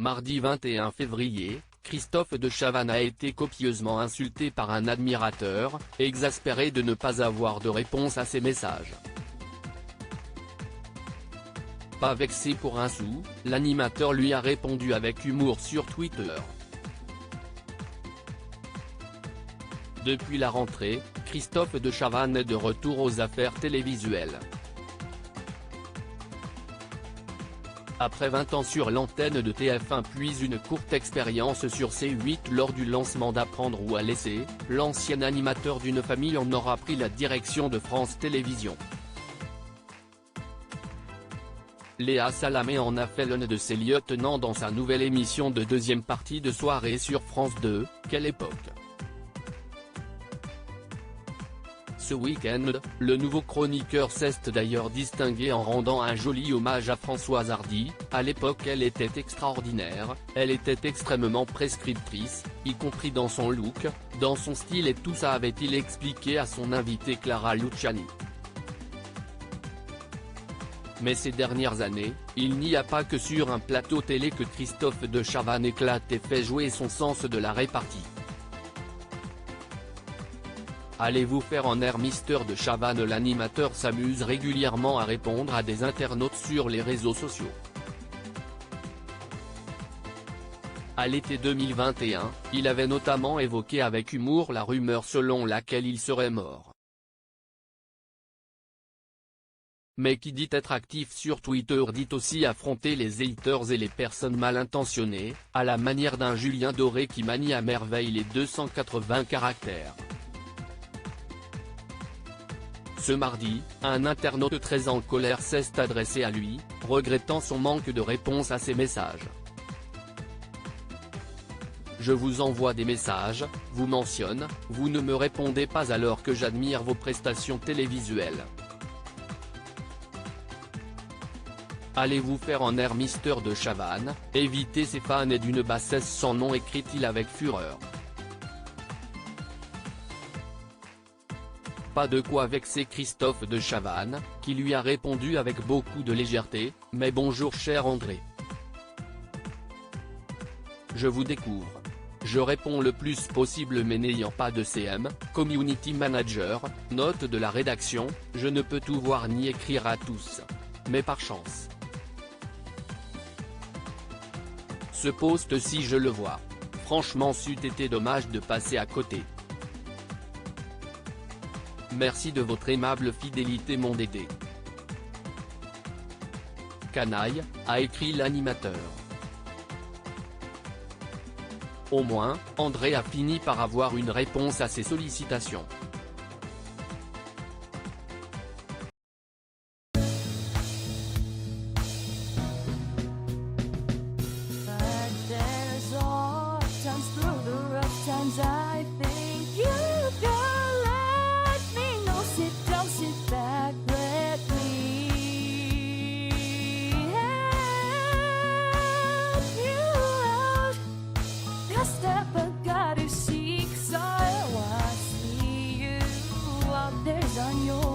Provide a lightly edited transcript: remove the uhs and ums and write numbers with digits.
Mardi 21 février, Christophe de Chavannes a été copieusement insulté par un admirateur, exaspéré de ne pas avoir de réponse à ses messages. Pas vexé pour un sou, l'animateur lui a répondu avec humour sur Twitter. Depuis la rentrée, Christophe de Chavannes est de retour aux affaires télévisuelles. Après 20 ans sur l'antenne de TF1 puis une courte expérience sur C8 lors du lancement d'Apprendre ou à laisser, l'ancien animateur d'une famille en aura pris la direction de France Télévisions. Léa Salamé en a fait l'un de ses lieutenants dans sa nouvelle émission de deuxième partie de soirée sur France 2, Quelle époque. Ce week-end, le nouveau chroniqueur s'est d'ailleurs distingué en rendant un joli hommage à Françoise Hardy. À l'époque elle était extraordinaire, elle était extrêmement prescriptrice, y compris dans son look, dans son style et tout ça avait-il expliqué à son invitée Clara Luciani. Mais ces dernières années, il n'y a pas que sur un plateau télé que Christophe de Chavannes éclate et fait jouer son sens de la répartie. Allez-vous faire en air Mister de Chavannes. L'animateur s'amuse régulièrement à répondre à des internautes sur les réseaux sociaux. À l'été 2021, il avait notamment évoqué avec humour la rumeur selon laquelle il serait mort. Mais qui dit être actif sur Twitter dit aussi affronter les haters et les personnes mal intentionnées, à la manière d'un Julien Doré qui manie à merveille les 280 caractères. Ce mardi, un internaute très en colère s'est adressé à lui, regrettant son manque de réponse à ses messages. Je vous envoie des messages, vous mentionne, vous ne me répondez pas alors que j'admire vos prestations télévisuelles. Allez vous faire en air Mister de Chavannes, évitez ses fans et d'une bassesse sans nom, écrit-il avec fureur. Pas de quoi vexer Christophe de Chavannes, qui lui a répondu avec beaucoup de légèreté, mais bonjour cher André. Je vous découvre. Je réponds le plus possible mais n'ayant pas de CM, Community Manager, note de la rédaction, je ne peux tout voir ni écrire à tous. Mais par chance. Ce post-ci je le vois. Franchement c'eût été dommage de passer à côté. Merci de votre aimable fidélité mon Dédé. Canaille, a écrit l'animateur. Au moins, André a fini par avoir une réponse à ses sollicitations. I think you can let me know. Sit down, sit back, let me help you out. The step I gotta seek, so I see you out there's on your